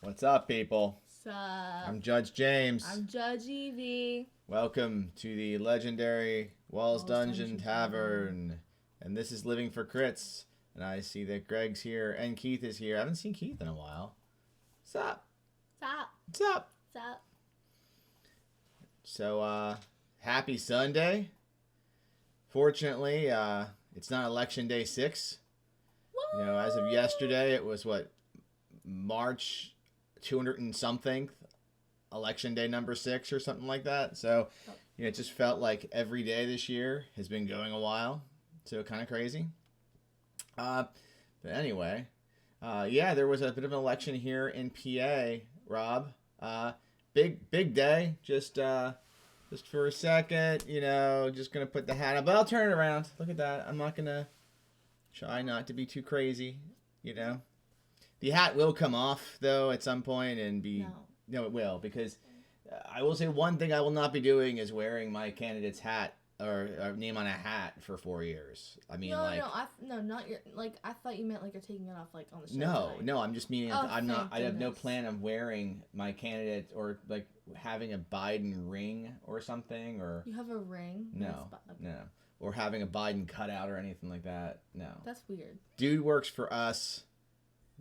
What's up, people? Sup? I'm Judge James. I'm Judge Evie. Welcome to the legendary Walls Dungeon Tavern. And this is Living for Crits. And I see that Greg's here and Keith is here. I haven't seen Keith in a while. What's up? Sup? What's up? Sup? So, happy Sunday. Fortunately, it's not Election Day 6. Woo! You know, as of yesterday, it was March 200 and something, Election Day number 6 or something like that. So, you know, it just felt like every day this year has been going a while. So kind of crazy. But anyway, yeah, there was a bit of an election here in PA, Rob. Big day. Just for a second, you know, just gonna put the hat up. But I'll turn it around. Look at that. I'm not gonna try not to be too crazy, you know. The hat will come off, though, at some point and be... No, it will, because I will say one thing I will not be doing is wearing my candidate's hat or name on a hat for 4 years. I mean, not your... Like, I thought you meant, like, you're taking it off, like, on the show No, I'm just meaning I have no plan of wearing my candidate or, like, having a Biden ring or something, or... You have a ring? No. Or having a Biden cutout or anything like that. No. That's weird. Dude works for us.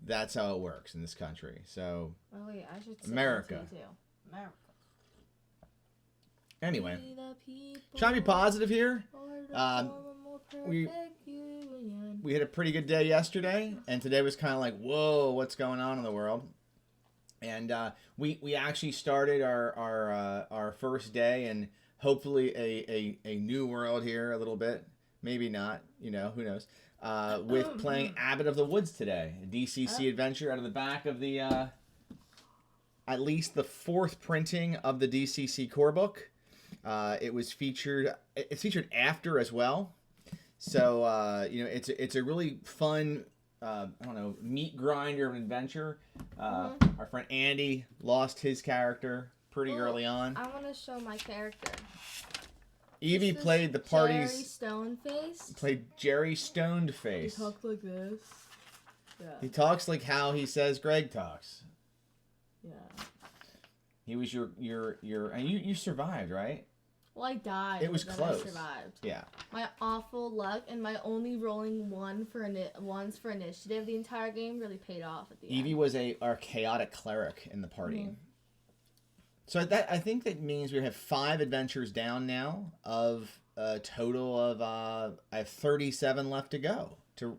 That's how it works in this country. So, oh, wait, I should say America. Too. America. Anyway, trying to be positive here. We had a pretty good day yesterday, and today was kind of like, whoa, what's going on in the world? And we actually started our first day, and hopefully a new world here a little bit. Maybe not, you know, who knows. With playing Abbot of the Woods today. A DCC adventure out of the back of the, at least the 4th printing of the DCC core book. It's featured after as well. So, you know, it's a really fun, meat grinder of an adventure. Our friend Andy lost his character pretty early on. I want to show my character. Evie played the party's... Jerry Stoneface? Played Jerry Stoneface. He talks like this. Yeah. He talks like how he says Greg talks. Yeah. He was your and you survived, right? Well, I died. It was close. I survived. Yeah. My awful luck and my only rolling ones for initiative the entire game really paid off at the end. Evie was our chaotic cleric in the party. Mm-hmm. So I think that means we have 5 adventures down now of a total of I have 37 left to go to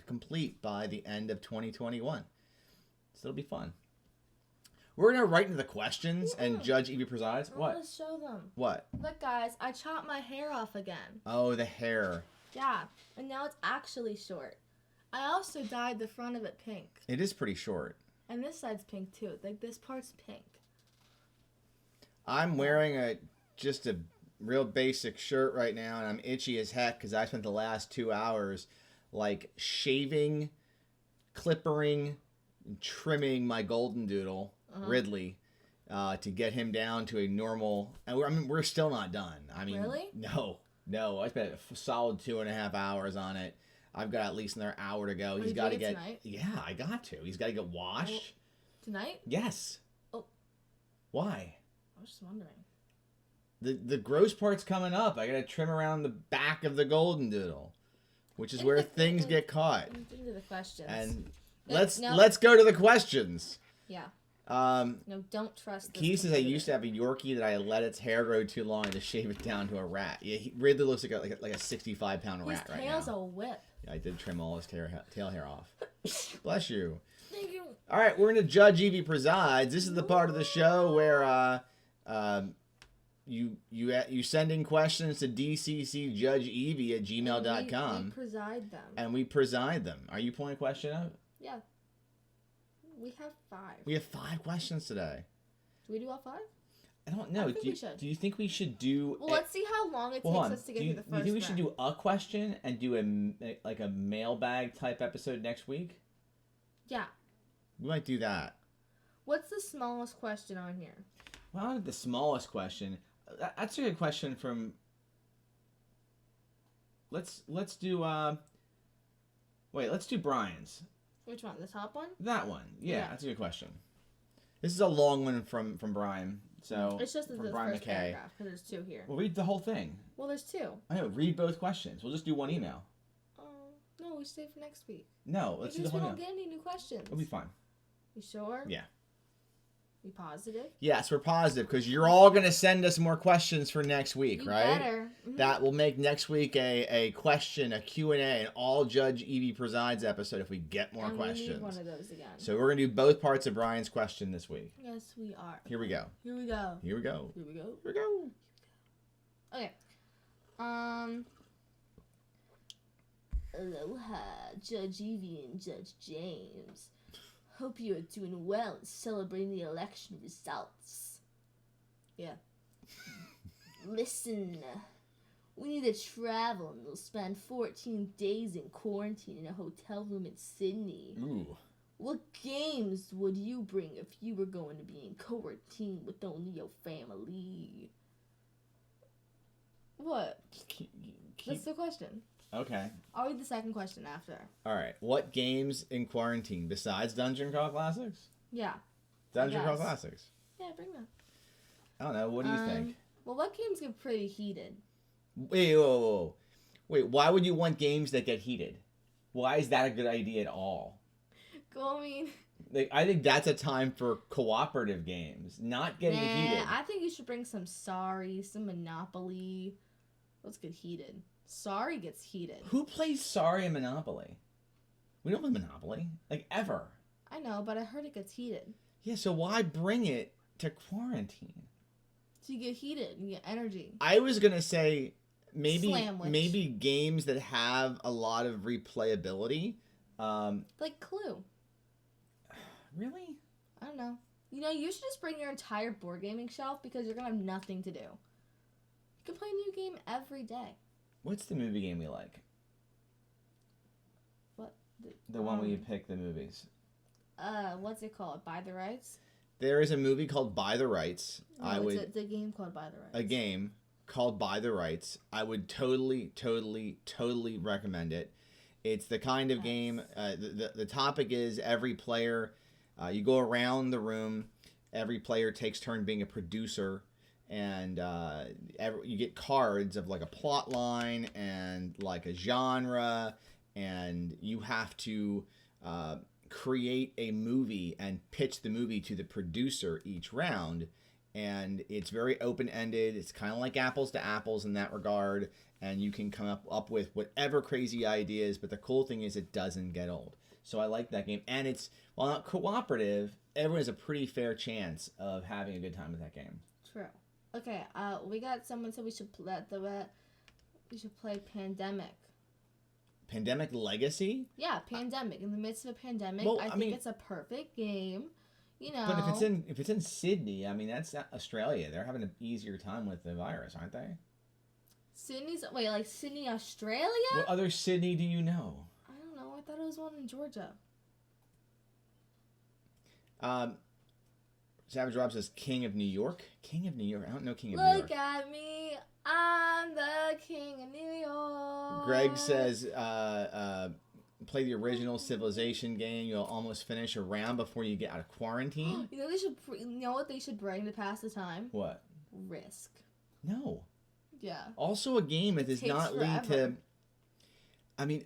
complete by the end of 2021. So it'll be fun. We're gonna right into the questions and Judge Evie presides. I want to show them. What? Look, guys, I chopped my hair off again. Oh, the hair. Yeah, and now it's actually short. I also dyed the front of it pink. It is pretty short. And this side's pink too. Like this part's pink. I'm wearing just a real basic shirt right now, and I'm itchy as heck because I spent the last 2 hours like shaving, clippering, and trimming my golden doodle, Ridley, to get him down to a normal. And we're still not done. I mean, really? No. I spent a solid 2.5 hours on it. I've got at least another hour to go. He's got to get. Tonight? Yeah, I got to. He's got to get washed. Tonight? Yes. Oh. Why? I was just wondering. The gross part's coming up. I gotta trim around the back of the golden doodle, which is where things get caught. Into the questions. And let's go to the questions. Yeah. No, don't trust. Keith says I used to have a Yorkie that I let its hair grow too long to shave it down to a rat. Yeah, he really looks like a 65-pound rat right now. His tail's a whip. Yeah, I did trim all his tail hair off. Bless you. Thank you. All right, we're into Judge Evie presides. This is the part of the show where you send in questions to dccjudgeevie@gmail.com. We preside them. And we preside them. Are you pulling a question up? Yeah. We have 5. We have 5 questions today. Do we do all 5? I don't know. We should. Do you think we should do... Well, let's see how long it takes us to get through the first Do you think we should do a question and do a mailbag type episode next week? Yeah. We might do that. What's the smallest question on here? Well, the smallest question... That's a good question from... Let's do... let's do Brian's. Which one? The top one? That one. Yeah, that's a good question. This is a long one from Brian. So it's just the Brian first McKay. paragraph because there's 2 here. We'll read the whole thing. Well, there's 2. I know. Read both questions. We'll just do one email. No, we save for next week. No, let's do the whole Because we email. don't get any new questions. It'll be fine. You sure? Yeah. You positive? Yes, we're positive because you're all going to send us more questions for next week, You right? better. Mm-hmm. That will make next week a question, a Q&A, an all Judge Evie presides episode if we get more questions. We need one of those again. So we're going to do both parts of Brian's question this week. Yes, we are. Here we go. Here we go. Here we go. Here we go. Here we go. Okay. Aloha, Judge Evie and Judge James. Hope you are doing well and celebrating the election results. Yeah. Listen, we need to travel and we'll spend 14 days in quarantine in a hotel room in Sydney. Ooh. What games would you bring if you were going to be in quarantine with only your family? What? That's the question. Okay. I'll read the second question after. All right. What games in quarantine besides Dungeon Crawl Classics? Yeah. Dungeon Crawl Classics. Yeah, bring them. I don't know. What do you think? Well, what games get pretty heated? Wait, whoa. Wait, why would you want games that get heated? Why is that a good idea at all? Well, I mean... Like, I think that's a time for cooperative games, not getting heated. I think you should bring some Sorry, some Monopoly. Let's get heated. Sorry gets heated. Who plays Sorry and Monopoly? We don't play Monopoly. Like, ever. I know, but I heard it gets heated. Yeah, so why bring it to quarantine? So you get heated and you get energy. I was going to say Slamwich. maybe games that have a lot of replayability. Like Clue. Really? I don't know. You know, you should just bring your entire board gaming shelf because you're going to have nothing to do. You can play a new game every day. What's the movie game we like? What? The one where you pick the movies. What's it called? Buy the Rights? There is a movie called Buy the Rights. No, it's a game called Buy the Rights. A game called Buy the Rights. I would totally recommend it. It's the kind of game, the topic is every player, you go around the room, every player takes turn being a producer, and you get cards of like a plot line and like a genre, and you have to create a movie and pitch the movie to the producer each round. And it's very open-ended. It's kind of like apples to apples in that regard. And you can come up with whatever crazy ideas. But the cool thing is it doesn't get old. So I like that game. And it's, while not cooperative, everyone has a pretty fair chance of having a good time with that game. True. Okay, we got someone said we should play Pandemic. Pandemic Legacy? Yeah, Pandemic. In the midst of a pandemic, Well, I think it's a perfect game. You know. But if it's in Sydney, I mean, that's not Australia. They're having an easier time with the virus, aren't they? Like Sydney, Australia? What other Sydney do you know? I don't know. I thought it was one in Georgia. Savage Rob says King of New York. King of New York. I don't know King of New York. Look at me. I'm the King of New York. Greg says play the original Civilization game. You'll almost finish a round before you get out of quarantine. You know what they should bring to pass the time? What? Risk. No. Yeah. Also a game that does not lead to... I mean,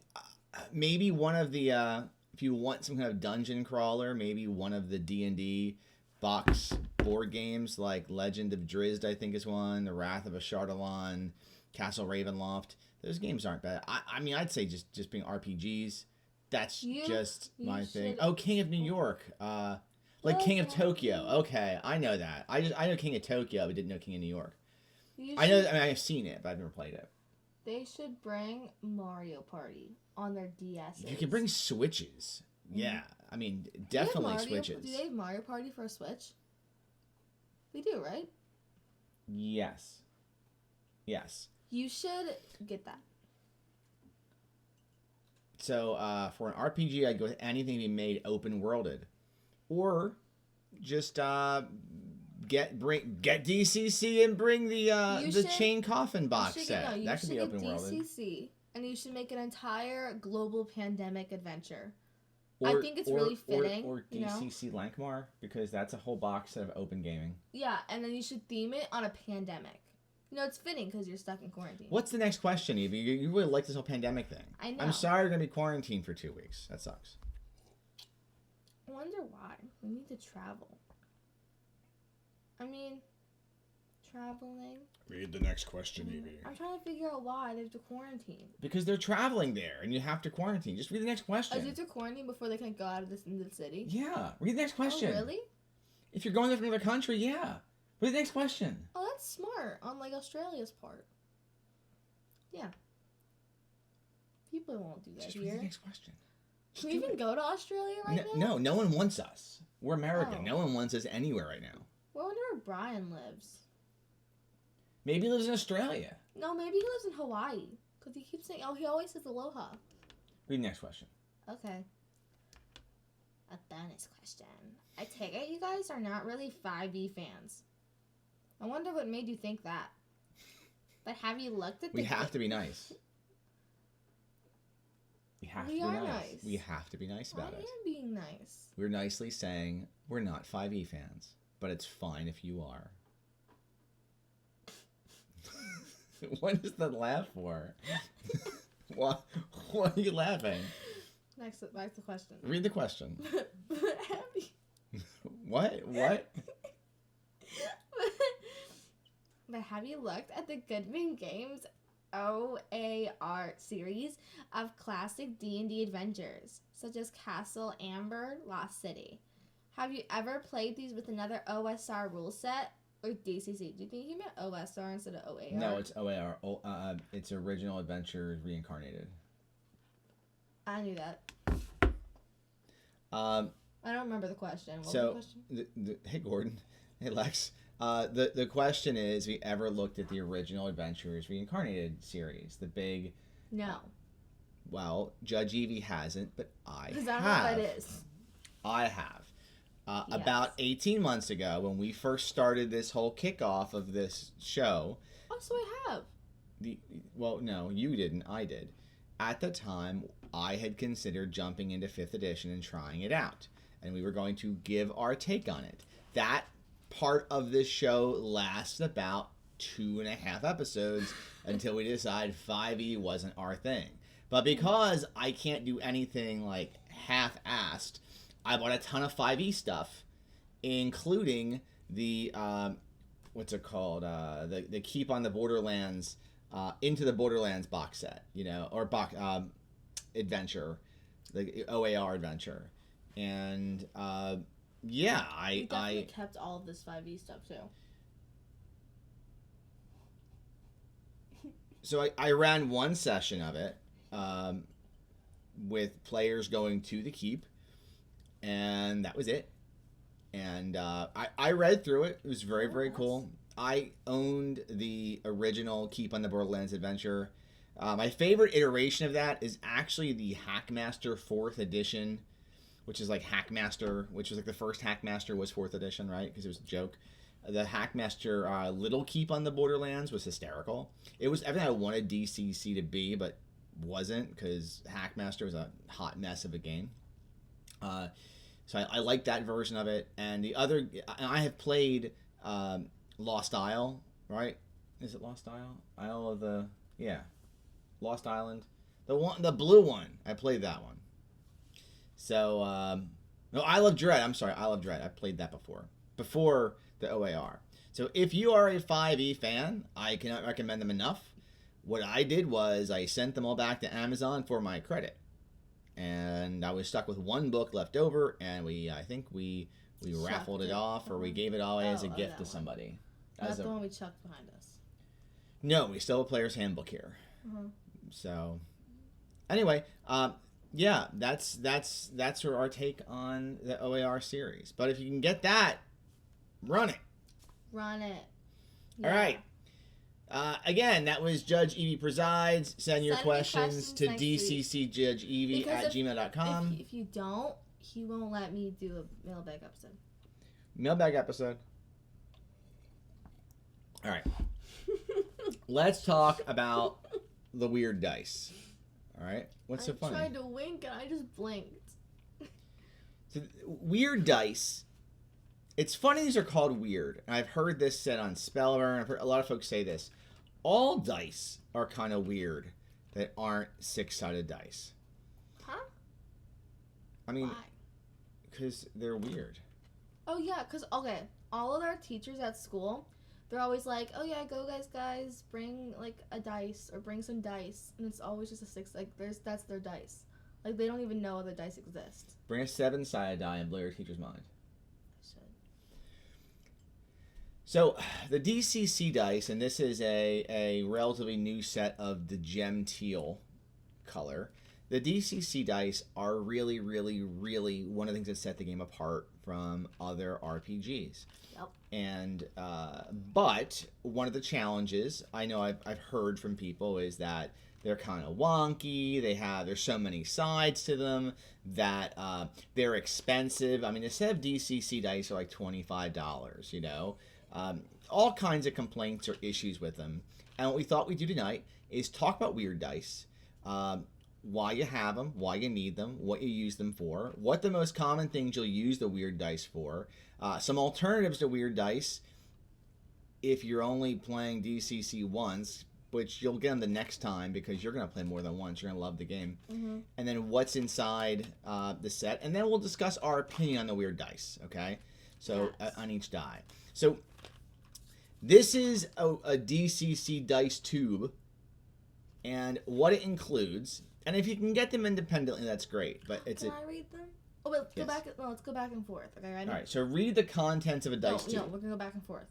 maybe one of the... if you want some kind of dungeon crawler, maybe one of the D&D box board games like Legend of Drizzt, I think is one. The Wrath of Ashardalon, Castle Ravenloft. Those games aren't bad. I mean, I'd say just being RPGs. That's just my thing. Oh, King of New York. Like King of Tokyo. Okay, I know that. I know King of Tokyo, but didn't know King of New York. I've seen it, but I've never played it. They should bring Mario Party on their DS. You can bring Switches. Yeah, I mean, definitely Switches. Do they have Mario Party for a Switch? They do, right? Yes. You should get that. So, for an RPG, I'd go with anything to be made open-worlded. Or just get DCC and bring the chain coffin box set. That could be open-worlded. DCC, and you should make an entire global pandemic adventure. I think it's really fitting. Or DCC Lankmar, because that's a whole box of open gaming. Yeah, and then you should theme it on a pandemic. It's fitting because you're stuck in quarantine. What's the next question, Evie? You really like this whole pandemic thing. I know. I'm sorry you're going to be quarantined for 2 weeks. That sucks. I wonder why. We need to travel. Traveling. Read the next question, Evie. I'm trying to figure out why they have to quarantine. Because they're traveling there, and you have to quarantine. Just read the next question. Oh, do you have to quarantine before they can go out of into the city? Yeah. Read the next question. Oh, really? If you're going there from another country, yeah. Read the next question. Oh, that's smart on, Australia's part. Yeah. People won't do that Just here. read the next question. Can we even go to Australia right now? No one wants us. We're American. Oh. No one wants us anywhere right now. Well, I wonder where Brian lives. Maybe he lives in Australia. No, maybe he lives in Hawaii. Because he keeps saying, he always says aloha. Read the next question. Okay. A bonus question. I take it you guys are not really 5e fans. I wonder what made you think that. But have you looked at the... We have to be nice. We have to be nice. We have to be nice about it. I am being nice. We're nicely saying we're not 5e fans, but it's fine if you are. What is the laugh for? Why are you laughing? Back to question. Read the question. Have you... What? But have you looked at the Goodman Games OAR series of classic D&D adventures, such as Castle Amber, Lost City? Have you ever played these with another OSR rule set or DCC? Do you think you meant OSR instead of OAR? No, it's OAR. It's Original Adventures Reincarnated. I knew that. I don't remember the question. What was the question? Hey, Gordon. Hey, Lex. The question is, have you ever looked at the Original Adventures Reincarnated series? The big... No. Well, Judge Evie hasn't, but I have. Because I don't know what that is. I have. Yes. About 18 months ago, when we first started this whole kickoff of this show... Oh, so I have. Well, no, you didn't. I did. At the time, I had considered jumping into 5th edition and trying it out. And we were going to give our take on it. That part of this show lasts about 2.5 episodes until we decide 5e wasn't our thing. But because I can't do anything half-assed, I bought a ton of 5e stuff, including the what's it called? The Keep on the Borderlands, Into the Borderlands box set, or box adventure, the OAR adventure, and yeah, We definitely kept all of this 5e stuff too. So I ran one session of it with players going to the Keep, and that was it. And I read through it. It was very, very cool. I owned the original Keep on the Borderlands adventure. My favorite iteration of that is actually the Hackmaster 4th edition, which is like Hackmaster, which was like the first Hackmaster was 4th edition, right? Because it was a joke. The Hackmaster Little Keep on the Borderlands was hysterical. It was everything I wanted DCC to be, but wasn't, because Hackmaster was a hot mess of a game. So I like that version of it. And the other, I have played Lost Isle, right? Is it Lost Isle? Isle of the, yeah, Lost Island, the blue one. I played that one. So no, Isle of Dread. I'm sorry, Isle of Dread. I played that before the OAR. So if you are a 5e fan, I cannot recommend them enough. What I did was I sent them all back to Amazon for my credit. And I was stuck with one book left over, and I think we raffled it off, or we gave it away as a gift to somebody. That's the one we chucked behind us. No, we still have a player's handbook here. Uh-huh. So, anyway, yeah, that's our take on the OAR series. But if you can get that, run it. Run it. Yeah. All right. Again, that was Judge Evie Presides. Send your questions to dccjudgeevie@gmail.com. If you don't, he won't let me do a mailbag episode. Mailbag episode. All right. Let's talk about the weird dice. All right. What's so funny? I tried to wink and I just blinked. Weird dice. It's funny these are called weird. And I've heard this said on Spellburn. I've heard a lot of folks say this. All dice are kind of weird that aren't 6-sided dice. Huh? I mean, why? Because they're weird. Oh, yeah, because, okay, all of our teachers at school, they're always like, oh, yeah, go guys, bring, like, a dice or bring some dice. And it's always just a 6, like, that's their dice. Like, they don't even know other dice exist. Bring a 7-sided die and blow your teacher's mind. I should. So, the DCC Dice, and this is a relatively new set of the gem teal color. The DCC Dice are really, really, really one of the things that set the game apart from other RPGs. Yep. And, but one of the challenges I know I've heard from people is that they're kind of wonky. There's so many sides to them that they're expensive. I mean, a set of DCC dice are like $25, you know. All kinds of complaints or issues with them. And what we thought we'd do tonight is talk about weird dice, why you have them, why you need them, what you use them for, what the most common things you'll use the weird dice for, some alternatives to weird dice if you're only playing DCC once, which you'll get them the next time because you're going to play more than once. You're going to love the game. Mm-hmm. And then what's inside the set. And then we'll discuss our opinion on the weird dice, okay? So, yes. On each die. So, this is a DCC dice tube. And what it includes, and if you can get them independently, that's great. But it's Can I read them? Oh, wait, yes. let's go back and forth. Okay, ready? All right, so read the contents of a dice tube. No, we're going to go back and forth.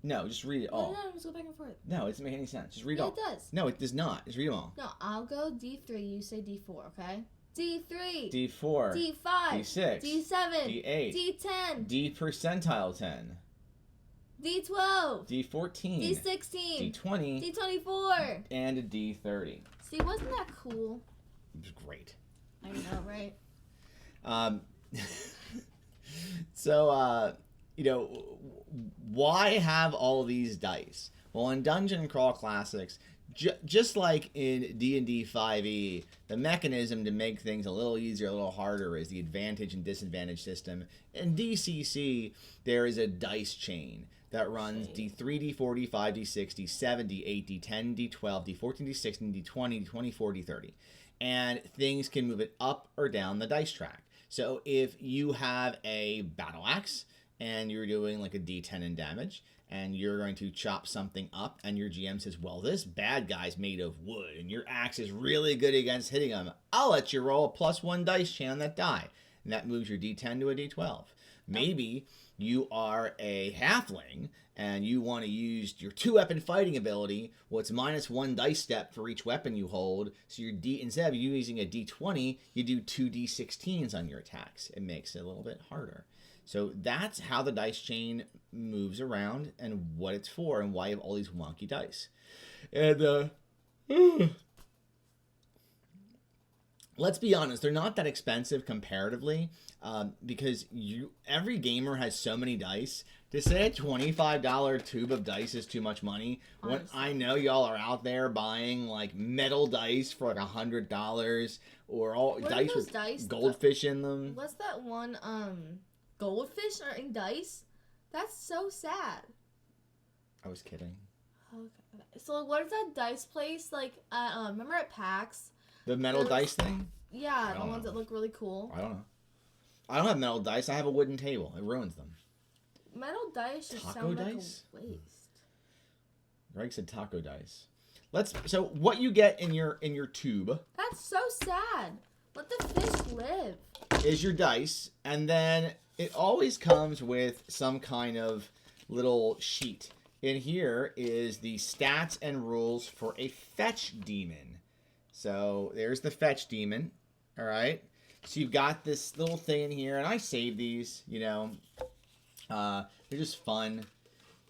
No, just read it all. No, let's go back and forth. No, it doesn't make any sense. Just read Yeah, all. it does. No, it does not. Just read them all. No, I'll go D3, you say D4, okay? D3. D4. D5. D6. D7. D8. D10. D percentile 10. D12. D14. D16. D20. D24. And a D30. See, wasn't that cool? It was great. I know, right? So, you know, why have all these dice? Well, in Dungeon Crawl Classics, just like in D&D 5e, the mechanism to make things a little easier, a little harder is the advantage and disadvantage system. In DCC, there is a dice chain that runs D3, D4, D5, D6, D7, D8, D10, D12, D14, D16, D20, D24, D30. And things can move it up or down the dice track. So if you have a battle axe and you're doing like a D10 in damage, and you're going to chop something up, and your GM says, well, this bad guy's made of wood, and your axe is really good against hitting him, I'll let you roll a +1 dice chain on that die. And that moves your D10 to a D12. Maybe you are a halfling, and you want to use your 2-weapon fighting ability. Well, it's -1 dice step for each weapon you hold. So your instead of you using a D20, you do 2 D16s on your attacks. It makes it a little bit harder. So that's how the dice chain moves around and what it's for and why you have all these wonky dice. And let's be honest, they're not that expensive comparatively because every gamer has so many dice. To say a $25 tube of dice is too much money, when I know y'all are out there buying like metal dice for like $100 or all dice with goldfish in them. What's that one? Goldfish are in dice? That's so sad. I was kidding. Okay. So what is that dice place like? Remember at PAX? The metal dice thing? Yeah, the ones that look really cool. I don't know. I don't have metal dice. I have a wooden table. It ruins them. Metal dice just sound like a waste. Greg said taco dice. So what you get in your tube? That's so sad. Let the fish live. Is your dice, and then it always comes with some kind of little sheet. In here is the stats and rules for a fetch demon. So there's the fetch demon. All right. So you've got this little thing in here, and I save these, you know. They're just fun.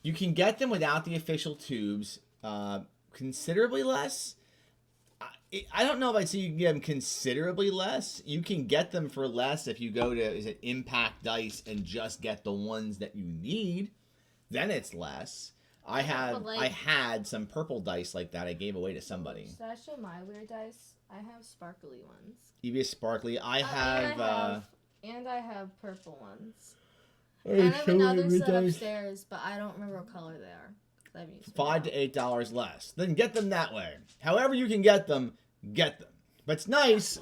You can get them without the official tubes. Considerably less. I don't know if I'd say you can get them considerably less. You can get them for less if you go to Impact Dice and just get the ones that you need. Then it's less. I had some purple dice like that I gave away to somebody. Should I show my weird dice? I have sparkly ones. Evie is sparkly. I have And I have purple ones. And I have another set upstairs, but I don't remember what color they are. $5 to $8 less. Then get them that way. However you can get them, get them. But it's nice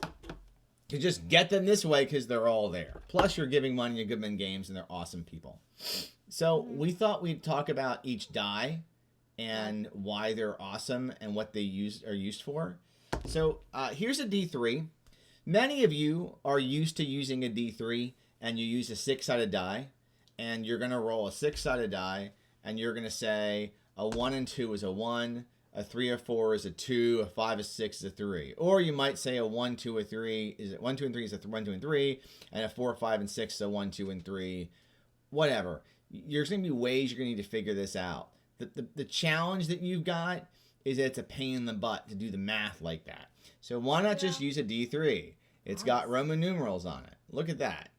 to just get them this way because they're all there. Plus, you're giving money to Goodman Games, and they're awesome people. So we thought we'd talk about each die and why they're awesome and what they are used for. So here's a D3. Many of you are used to using a D3, and you use a 6-sided die, and you're going to roll a 6-sided die, and you're going to say a 1 and 2 is a 1, a 3 or 4 is a 2, a 5 is 6 is a 3. Or you might say a 1, 2, or 3 is 1, 2, and 3 is a 1, 2, and 3, and a 4, 5, and 6 is a 1, 2, and 3. Whatever. There's going to be ways you're going to need to figure this out. The challenge that you've got is that it's a pain in the butt to do the math like that. So why not just use a D3? It's got Roman numerals on it. Look at that.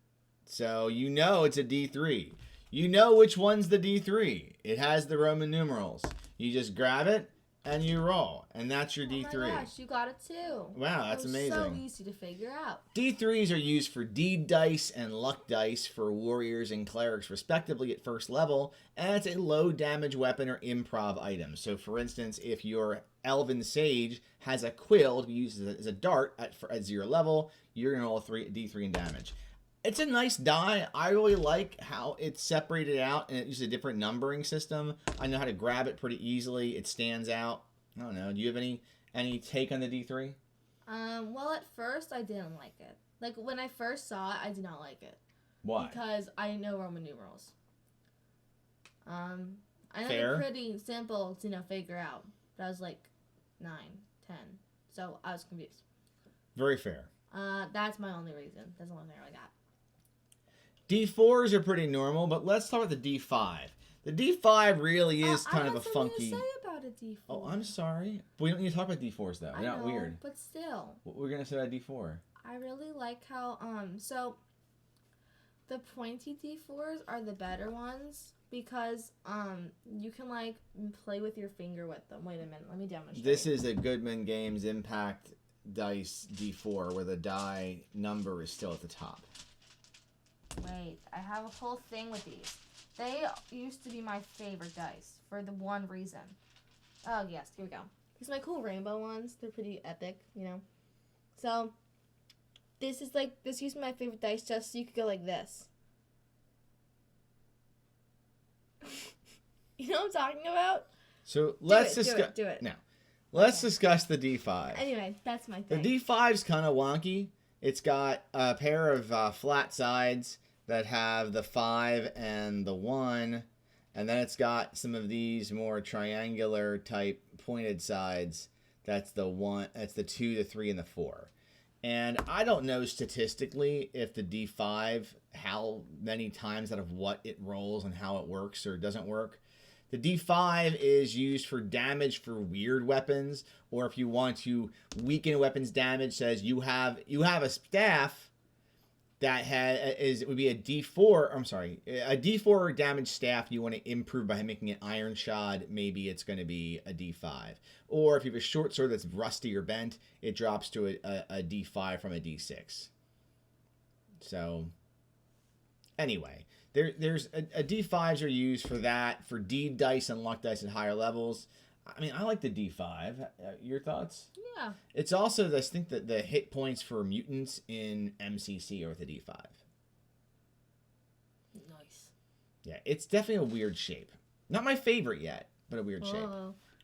So you know it's a D3. You know which one's the D3. It has the Roman numerals. You just grab it and you roll. And that's your D3. Oh my gosh, you got it too. Wow, that's amazing. So easy to figure out. D3s are used for deed dice and luck dice for warriors and clerics respectively at first level. And it's a low damage weapon or improv item. So for instance, if your Elven Sage has a quill to be used as a dart at 0 level, you're going to roll a D3 in damage. It's a nice die. I really like how it's separated out and it uses a different numbering system. I know how to grab it pretty easily. It stands out. I don't know. Do you have any take on the D3? Well, at first I didn't like it. Like when I first saw it, I did not like it. Why? Because I know Roman numerals. I know Fair. they're pretty simple to figure out. But I was like 9, 10. So I was confused. Very fair. That's my only reason. That's the only thing I got. D4s are pretty normal, but let's talk about the D5. The D5 really is kind of a funky. I have something to say about a D4. Oh, I'm sorry. But we don't need to talk about D4s though. They're not weird. But still. What we're gonna say about D4? I really like how so the pointy D4s are the better ones because you can like play with your finger with them. Wait a minute, let me demonstrate. This is a Goodman Games Impact Dice D4 where the die number is still at the top. Wait, I have a whole thing with these. They used to be my favorite dice for the one reason. Oh, yes, here we go. These are my cool rainbow ones. They're pretty epic, So, this used to be my favorite dice just so you could go like this. You know what I'm talking about? So, let's do it. Now, let's discuss the D5. Anyway, that's my thing. The D5's kind of wonky. It's got a pair of flat sides that have the 5 and the 1. And then it's got some of these more triangular type pointed sides. That's the 1, that's the 2, the 3, and the 4. And I don't know statistically if the D5, how many times out of what it rolls and how it works or doesn't work. The D5 is used for damage for weird weapons, or if you want to weaken weapons damage, says you have a staff that would be a D4. I'm sorry, a D4 damage staff you want to improve by making it iron shod. Maybe it's going to be a D5. Or if you have a short sword that's rusty or bent, it drops to a D5 from a D6. So, anyway. There's a D5s are used for that, for deed dice and luck dice at higher levels. I mean, I like the D5. Your thoughts? Yeah. It's also, I think, that the hit points for mutants in MCC are with the D5. Nice. Yeah, it's definitely a weird shape. Not my favorite yet, but a weird shape.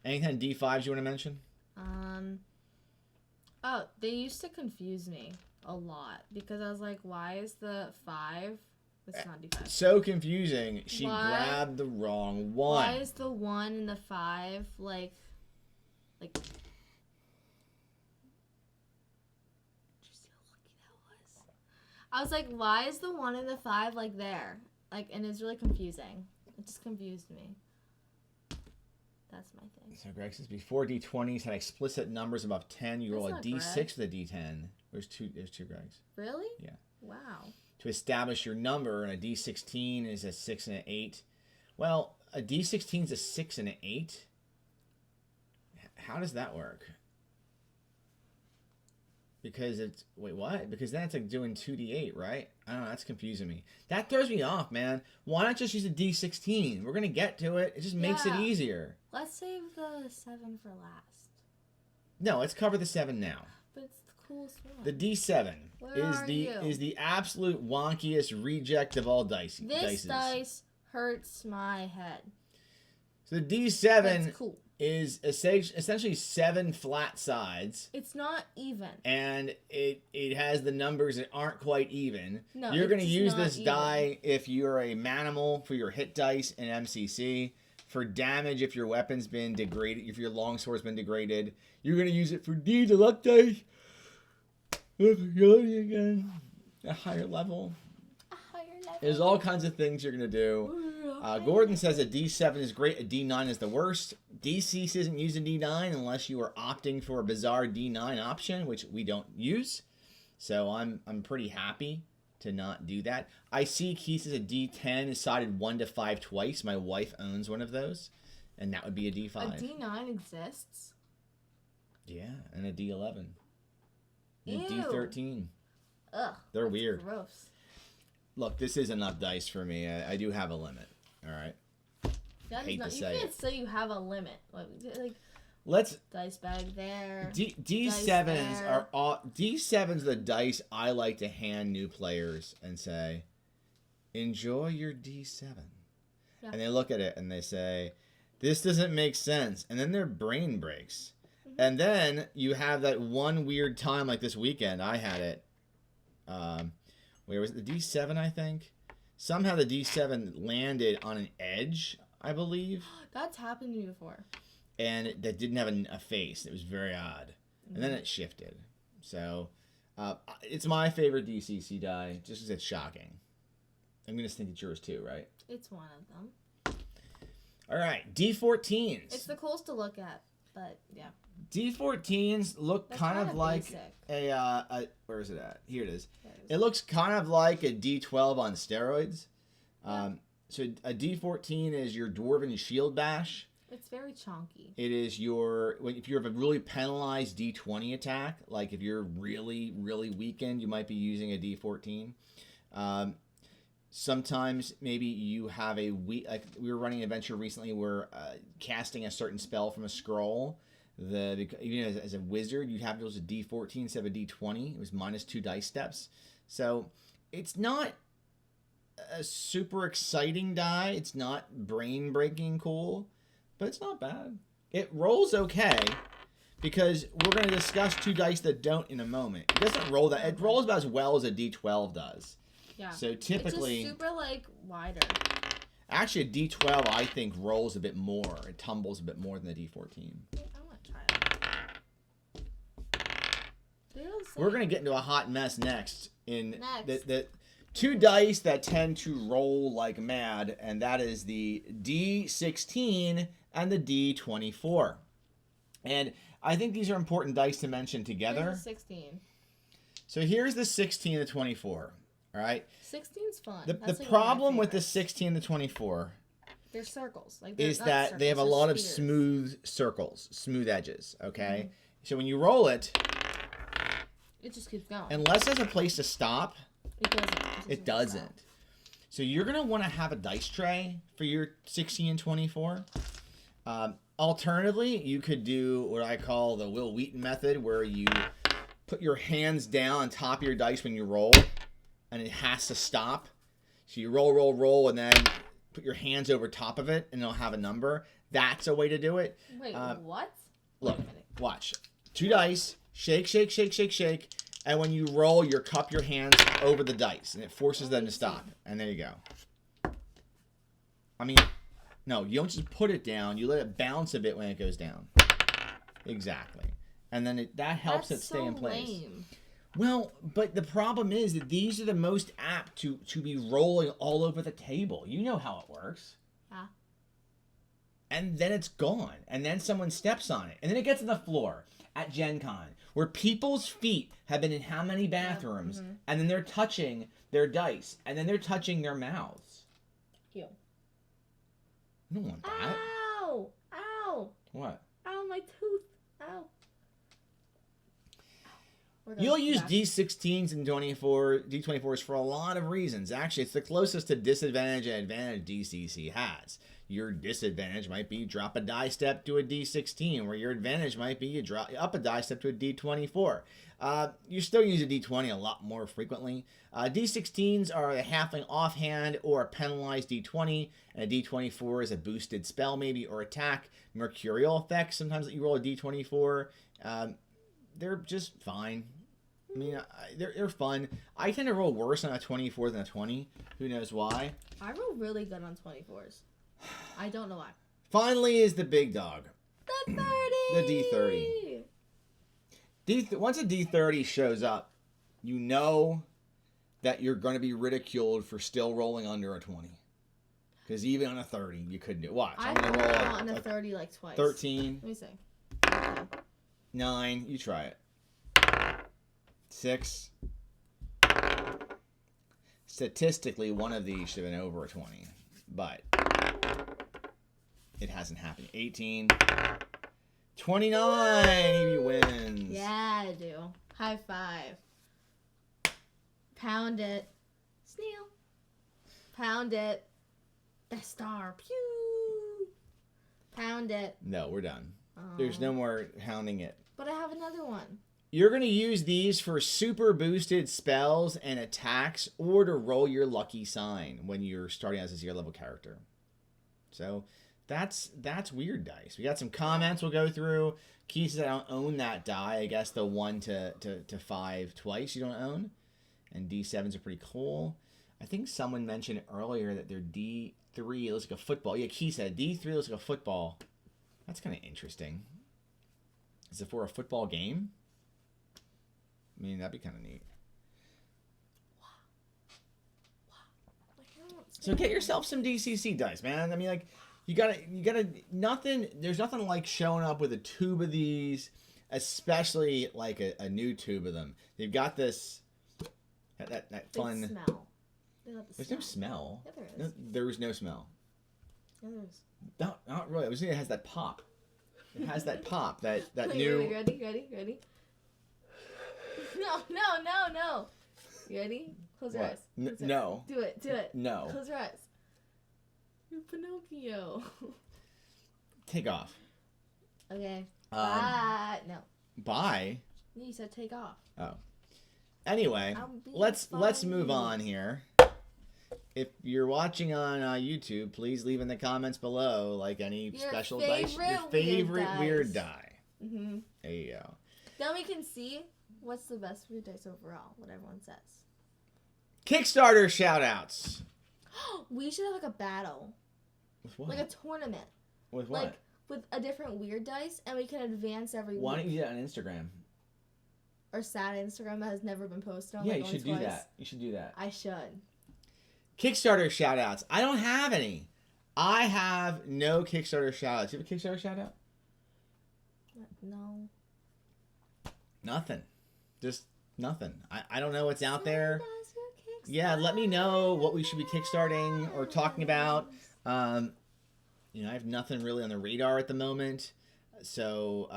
Any kind of D5s you want to mention? Oh, they used to confuse me a lot because I was like, why is the 5... It's not D5. So confusing. She grabbed the wrong one. Why is the 1 and the 5 like? Did you see how lucky that was? I was like, why is the 1 and the 5 like there? And it's really confusing. It just confused me. That's my thing. So Greg says before D20s had explicit numbers above 10, you roll a D6 with a D10. There's two Gregs. Really? Yeah. Wow. To establish your number, and a D16 is a 6 and an 8. Well, a D16 is a 6 and an 8. How does that work? Because it's... Wait, what? Because then it's like doing 2d8, right? I don't know. That's confusing me. That throws me off, man. Why not just use a d16? We're going to get to it. It just makes it easier. Let's save the 7 for last. No, let's cover the 7 now. But it's the coolest one. The D7 is the absolute wonkiest reject of all dice. This dice hurts my head. So the D7 cool. is essentially 7 flat sides. It's not even. And it has the numbers that aren't quite even. No, you're going to use this die if you're a manimal for your hit dice in MCC. For damage if your weapon's been degraded, if your longsword's been degraded. You're going to use it for D deluxe dice. If you're loading again, a higher level. There's all kinds of things you're going to do. Gordon says a D7 is great, a D9 is the worst. DCC isn't using D9 unless you are opting for a bizarre D9 option, which we don't use. So I'm pretty happy to not do that. I see Keith says a D10 is sided 1 to 5 twice. My wife owns one of those, and that would be a D5. A D9 exists? Yeah, and a D11. And a Ew. D13. Ugh. They're weird. Gross. Look, this is enough dice for me. I do have a limit. All right. You can't say you have a limit. Let's dice bag there. D7s are all D7s are the dice I like to hand new players and say, enjoy your D7. Yeah. And they look at it and they say, this doesn't make sense. And then their brain breaks. Mm-hmm. And then you have that one weird time like this weekend. I had it. Where was it? The D7, I think. Somehow the D7 landed on an edge, I believe. That's happened to me before. And that didn't have a face. It was very odd. And then it shifted. So, it's my favorite DCC die, just because it's shocking. I'm going to think it's yours too, right? It's one of them. All right, D14s. It's the coolest to look at, but yeah. D14s look kind of like basic. a where is it at? Here it is. It looks kind of like a D12 on steroids. So a D14 is your Dwarven Shield Bash. It's very chunky. It is if you have a really penalized D20 attack, like if you're really, really weakened, you might be using a D14. Sometimes maybe you have like we were running an adventure recently where casting a certain spell from a scroll, even as a wizard, you'd have to use a D14 instead of a D20. It was -2 dice steps. So it's not a super exciting die. It's not brain-breaking cool, but it's not bad. It rolls okay because we're going to discuss 2 dice that don't in a moment. It doesn't roll that. It rolls about as well as a D12 does. Yeah. So typically... It's just super, wider. Actually, a D12, I think, rolls a bit more. It tumbles a bit more than the D14. I want to try it. We're going to get into a hot mess next. The 2 dice that tend to roll like mad, and that is the D16 and the D24. And I think these are important dice to mention together. Here's the 16. So here's the 16 and the 24. All right. 16's fun. The problem with the 16 and the 24 they're circles. Is that circles, they have a lot of smooth circles, smooth edges. Okay. Mm-hmm. So when you roll it, it just keeps going. Unless there's a place to stop, it doesn't. So you're going to want to have a dice tray for your 16 and 24. Alternatively, you could do what I call the Will Wheaton method, where you put your hands down on top of your dice when you roll, and it has to stop. So you roll, and then put your hands over top of it, and it'll have a number. That's a way to do it. Wait, what? Look, watch. 2 dice, shake, and when you roll, you cup your hands over the dice, and it forces them to stop. And there you go. I mean, no, you don't just put it down. You let it bounce a bit when it goes down. Exactly. And then that helps it stay in place. Lame. Well, but the problem is that these are the most apt to be rolling all over the table. You know how it works. Yeah. And then it's gone. And then someone steps on it. And then it gets on the floor at Gen Con, where people's feet have been in how many bathrooms, and then they're touching their dice, and then they're touching their mouths. Ew. You don't want that. Ow! Ow! What? Ow, my tooth. Ow. You'll use D16s and D24s for a lot of reasons. Actually, it's the closest to disadvantage and advantage DCC has. Your disadvantage might be drop a die step to a D16, where your advantage might be you drop up a die step to a D24. You still use a D20 a lot more frequently. D16s are a halfling offhand or a penalized D20, and a D24 is a boosted spell maybe or attack. Mercurial effects, sometimes you roll a D24. They're just fine. I mean, they're fun. I tend to roll worse on a 24 than a 20. Who knows why? I roll really good on 24s. I don't know why. Finally is the big dog. The 30! The D30. Once a D30 shows up, you know that you're going to be ridiculed for still rolling under a 20. Because even on a 30, you couldn't do it. Watch. I'm going to roll on a 30 like twice. 13. Let me see. 9. You try it. 6. Statistically, one of these should have been over a 20. But it hasn't happened. 18. 29. Evie wins. Yeah, I do. High five. Pound it. Snail. Pound it. The star. Pew. Pound it. No, we're done. There's no more hounding it. But I have another one. You're going to use these for super boosted spells and attacks or to roll your lucky sign when you're starting as a 0 level character. So that's weird dice. We got some comments we'll go through. Keith says I don't own that die. I guess the 1 to 5 twice you don't own. And D7s are pretty cool. I think someone mentioned earlier that their D3 looks like a football. Yeah, Keith said D3 looks like a football. That's kind of interesting. Is it for a football game? I mean, that'd be kind of neat. So get yourself some DCC dice, man. I mean, like, you gotta, there's nothing like showing up with a tube of these, especially like a new tube of them. They've got this, that fun. They smell. There's no smell. Yeah, there is. No, there was no smell. Yeah, there is. Not really. I was saying it has that pop. It has that pop. That Wait, new. Wait, ready? No. You ready? Close your eyes. No. Do it. No. Close your eyes. You're Pinocchio. Take off. Okay. Bye. No. Bye? You said take off. Oh. Anyway, let's move on here. If you're watching on YouTube, please leave in the comments below like any special dice. Your favorite weird die. Mm-hmm. There you go. Then we can see what's the best weird dice overall, what everyone says. Kickstarter shoutouts. We should have like a battle. With what? Like a tournament. With what? Like with a different weird dice, and we can advance every Why week. don't you do that on Instagram? Or sad Instagram that has never been posted on. Yeah, like you should do that. You should do that. I should. Kickstarter shoutouts. I don't have any. I have no Kickstarter shoutouts. You have a Kickstarter shoutout? No. Nothing. Just nothing. I don't know what's out there. Yeah, let me know what we should be kickstarting or talking about. I have nothing really on the radar at the moment. So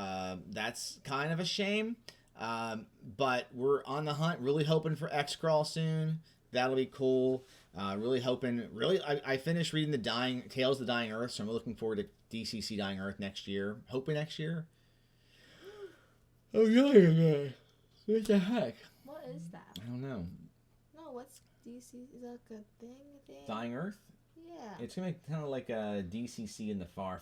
that's kind of a shame. But we're on the hunt, really hoping for X-Crawl soon. That'll be cool. Really hoping. I finished reading the Tales of the Dying Earth, so I'm looking forward to DCC Dying Earth next year. Hoping next year. Oh yeah. What the heck? What is that? I don't know. No, what's DC? Is that a good thing? Dying Earth? Yeah. It's gonna be kind of like a DCC in the far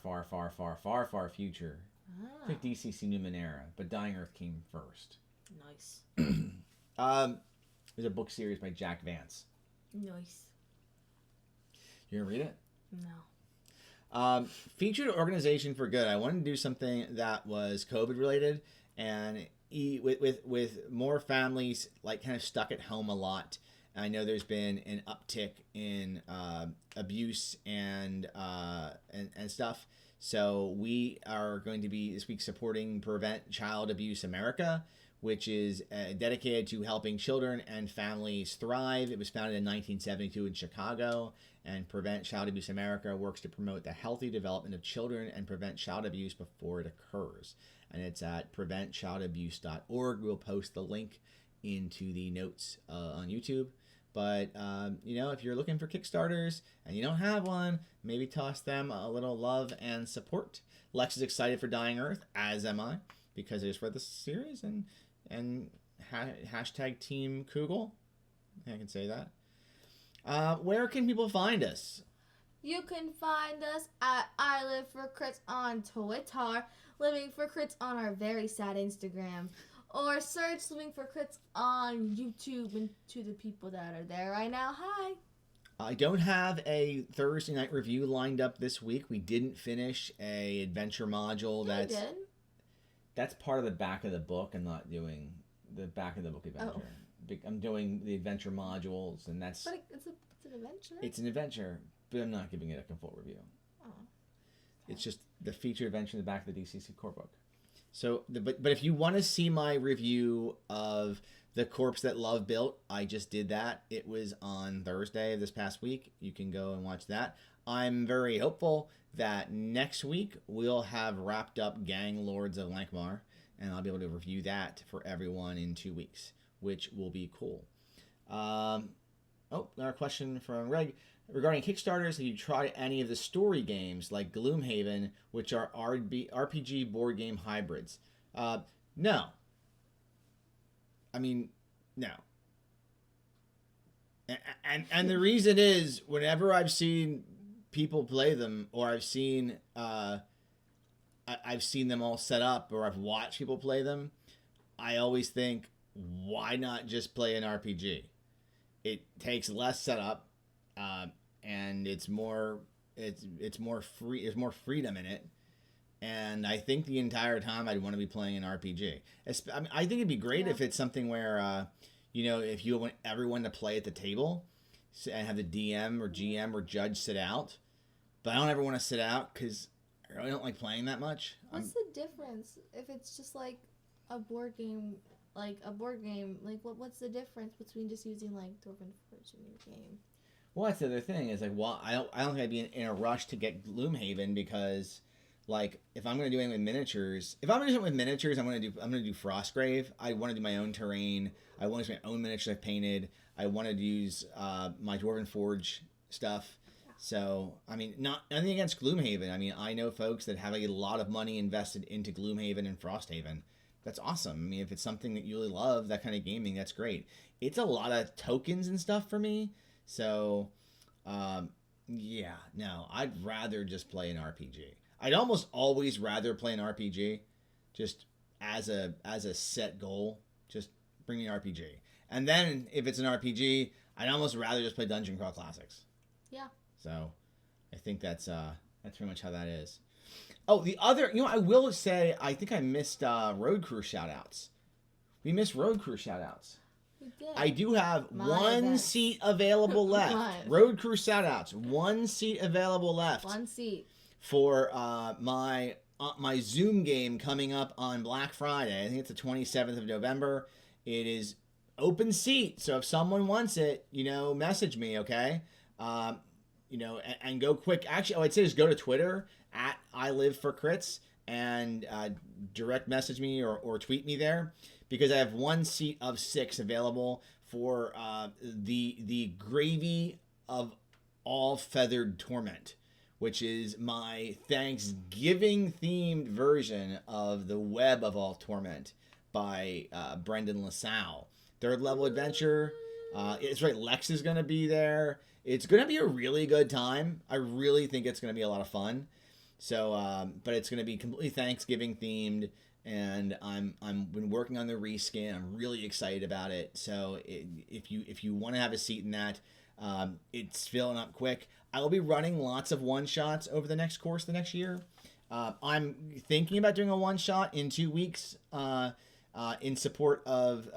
future. Ah. It's like DCC Numenera, but Dying Earth came first. Nice. There's a book series by Jack Vance. Nice. You gonna read it? No. Featured Organization for Good. I wanted to do something that was COVID related and with more families like kind of stuck at home a lot. I know there's been an uptick in abuse and stuff. So we are going to be this week supporting Prevent Child Abuse America, which is dedicated to helping children and families thrive. It was founded in 1972 in Chicago, and Prevent Child Abuse America works to promote the healthy development of children and prevent child abuse before it occurs. and it's at preventchildabuse.org. We'll post the link into the notes on YouTube. But, if you're looking for Kickstarters and you don't have one, maybe toss them a little love and support. Lex is excited for Dying Earth, as am I, because I just read the series and hashtag Team Kugel. I can say that. Where can people find us? You can find us at I Live for Crits on Twitter, Living for Crits on our very sad Instagram, or search Living for Crits on YouTube, and to the people that are there right now, hi. I don't have a Thursday night review lined up this week. We didn't finish a adventure module. Yeah, we did. That's part of the back of the book. I'm not doing the back of the book adventure. Oh. I'm doing the adventure modules, and that's... But it's an adventure. It's an adventure, but I'm not giving it a full review. Oh. Okay. It's just the feature adventure in the back of the DCC core book. So, but if you want to see my review of The Corpse That Love Built, I just did that. It was on Thursday of this past week. You can go and watch that. I'm very hopeful that next week we'll have wrapped up Gang Lords of Lankmar, and I'll be able to review that for everyone in 2 weeks, which will be cool. Another question from Greg. Regarding Kickstarters, have you tried any of the story games like Gloomhaven, which are RPG board game hybrids? No. I mean, no. And the reason is, whenever I've seen people play them, or I've seen them all set up, or I've watched people play them, I always think, why not just play an RPG? It takes less setup. And it's more free. There's more freedom in it, and I think the entire time I'd want to be playing an RPG. I think it'd be great if it's something where, if you want everyone to play at the table, and have the DM or GM or judge sit out. But I don't ever want to sit out because I really don't like playing that much. What's the difference if it's just like a board game? What's the difference between just using like Dwarven Forge in your game? Well, that's the other thing is I don't think I'd be in a rush to get Gloomhaven because, if I'm going to do anything with miniatures, I'm going to do Frostgrave. I want to do my own terrain. I want to do my own miniatures I've painted. I want to use my Dwarven Forge stuff. So, nothing against Gloomhaven. I know folks that have a lot of money invested into Gloomhaven and Frosthaven. That's awesome. If it's something that you really love, that kind of gaming, that's great. It's a lot of tokens and stuff for me. So, I'd rather just play an RPG. I'd almost always rather play an RPG, just as a set goal. Just bring me an RPG, and then if it's an RPG, I'd almost rather just play Dungeon Crawl Classics. Yeah. So, I think that's pretty much how that is. Oh, the other, I will say, I think I missed Road Crew shoutouts. We missed Road Crew shoutouts. I do have one seat available left. Road Crew shoutouts. One seat available left. One seat. For my Zoom game coming up on Black Friday. I think it's the 27th of November. It is open seat. So if someone wants it, message me, okay? And go quick. Actually, I'd say just go to Twitter at I Live for Crits and direct message me or tweet me there. Because I have one seat of 6 available for the Gravy of All Feathered Torment, which is my Thanksgiving-themed version of the Web of All Torment by Brendan LaSalle. 3rd level adventure. It's right, Lex is going to be there. It's going to be a really good time. I really think it's going to be a lot of fun. So, but it's going to be completely Thanksgiving-themed. And I'm been working on the reskin. I'm really excited about it. So if you want to have a seat in that, it's filling up quick. I will be running lots of one shots over the next year. I'm thinking about doing a one shot in 2 weeks in support of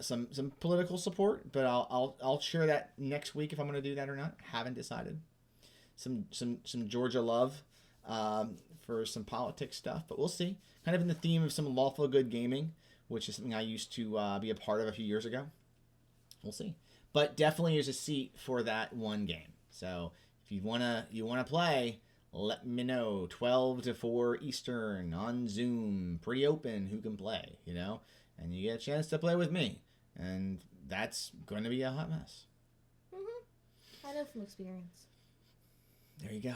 some political support, but I'll share that next week if I'm going to do that or not. Haven't decided. Some Georgia love for some politics stuff, but we'll see. Kind of in the theme of some lawful good gaming, which is something I used to be a part of a few years ago. We'll see. But definitely there's a seat for that one game. So if you wanna play, let me know. 12 to 4 Eastern on Zoom. Pretty open who can play, you know? And you get a chance to play with me. And that's going to be a hot mess. I know from experience. There you go.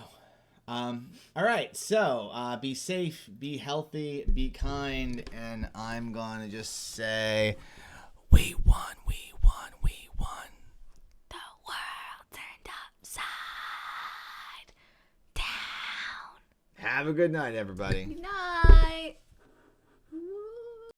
All right, so be safe, be healthy, be kind, and I'm going to just say, we won. The world turned upside down. Have a good night, everybody. Good night.